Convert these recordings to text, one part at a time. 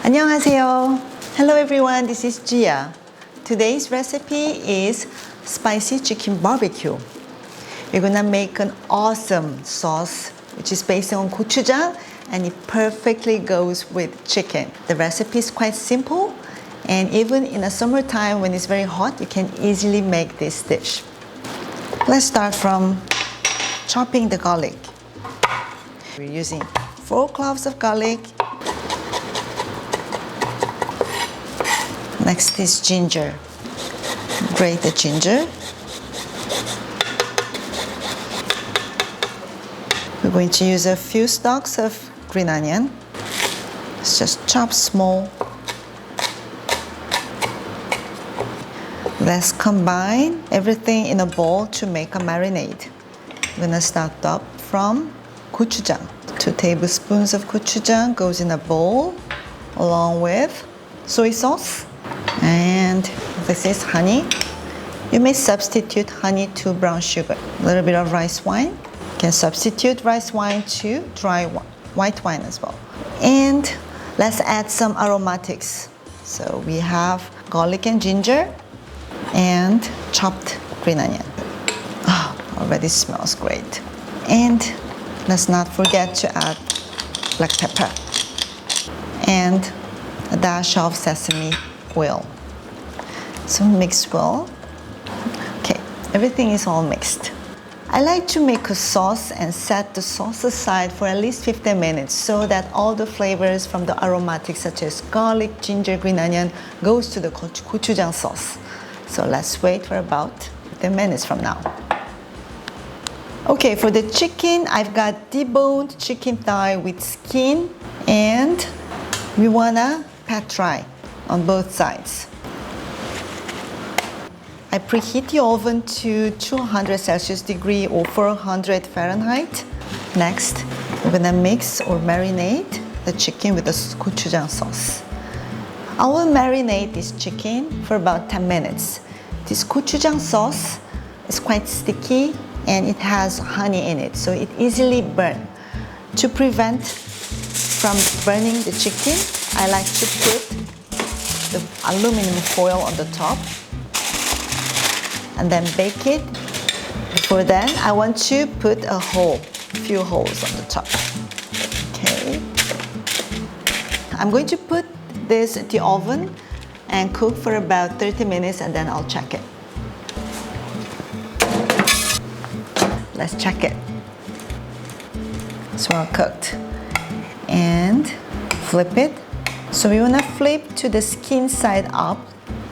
안녕하세요. Hello everyone, this is Jia. Today's recipe is spicy chicken barbecue. We're gonna make an awesome sauce which is based on gochujang and it perfectly goes with chicken. The recipe is quite simple and even in the summertime when it's very hot, you can easily make this dish. Let's start from chopping the garlic. We're using 4 cloves of garlic. Next is ginger. Grated ginger. We're going to use a few stalks of green onion. It's just chopped small. Let's combine everything in a bowl to make a marinade. We're gonna start up from gochujang. 2 tablespoons of gochujang goes in a bowl along with soy sauce. And this is honey. You may substitute honey to brown sugar. A little bit of rice wine. You can substitute rice wine to dry white wine as well. And let's add some aromatics. So we have garlic and ginger and chopped green onion. Oh, already smells great. And let's not forget to add black pepper and a dash of sesame oil. So mix well. Okay, everything is all mixed. I like to make a sauce and set the sauce aside for at least 15 minutes so that all the flavors from the aromatics such as garlic, ginger, green onion goes to the gochujang sauce. So let's wait for about 15 minutes from now. Okay, for the chicken, I've got deboned chicken thigh with skin and we wanna pat dry on both sides. I preheat the oven to 200 Celsius degree or 400 Fahrenheit. Next, we're gonna mix or marinate the chicken with the gochujang sauce. I will marinate this chicken for about 10 minutes. This gochujang sauce is quite sticky and it has honey in it, so it easily burns. To prevent from burning the chicken, I like to put the aluminum foil on the top and then bake it. Before then, I want to put few holes on the top. Okay. I'm going to put this in the oven and cook for about 30 minutes and then I'll check it. Let's check it. It's well cooked. And flip it. So we want to flip to the skin side up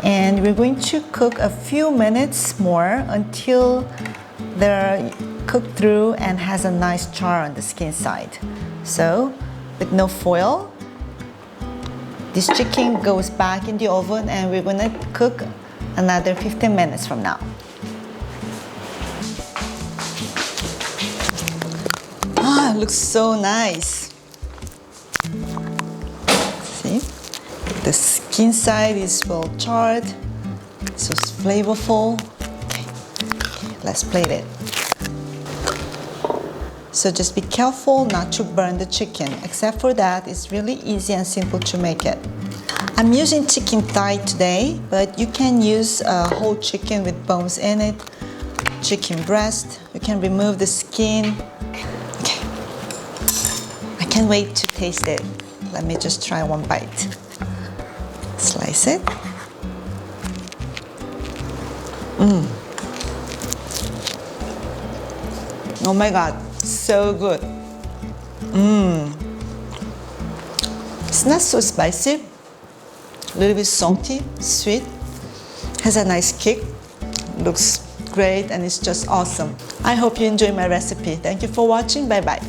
and we're going to cook a few minutes more until they're cooked through and has a nice char on the skin side. So with no foil, this chicken goes back in the oven and we're going to cook another 15 minutes from now. Ah, it looks so nice. See? The skin side is well charred, so it's flavorful. Okay, let's plate it. So just be careful not to burn the chicken. Except for that, it's really easy and simple to make it. I'm using chicken thigh today, but you can use a whole chicken with bones in it. Chicken breast, you can remove the skin. Okay, I can't wait to taste it. Let me just try one bite. Slice it. Oh my God, so good. It's not so spicy, a little bit salty, sweet, has a nice kick, looks great and it's just awesome. I hope you enjoy my recipe. Thank you for watching, bye bye.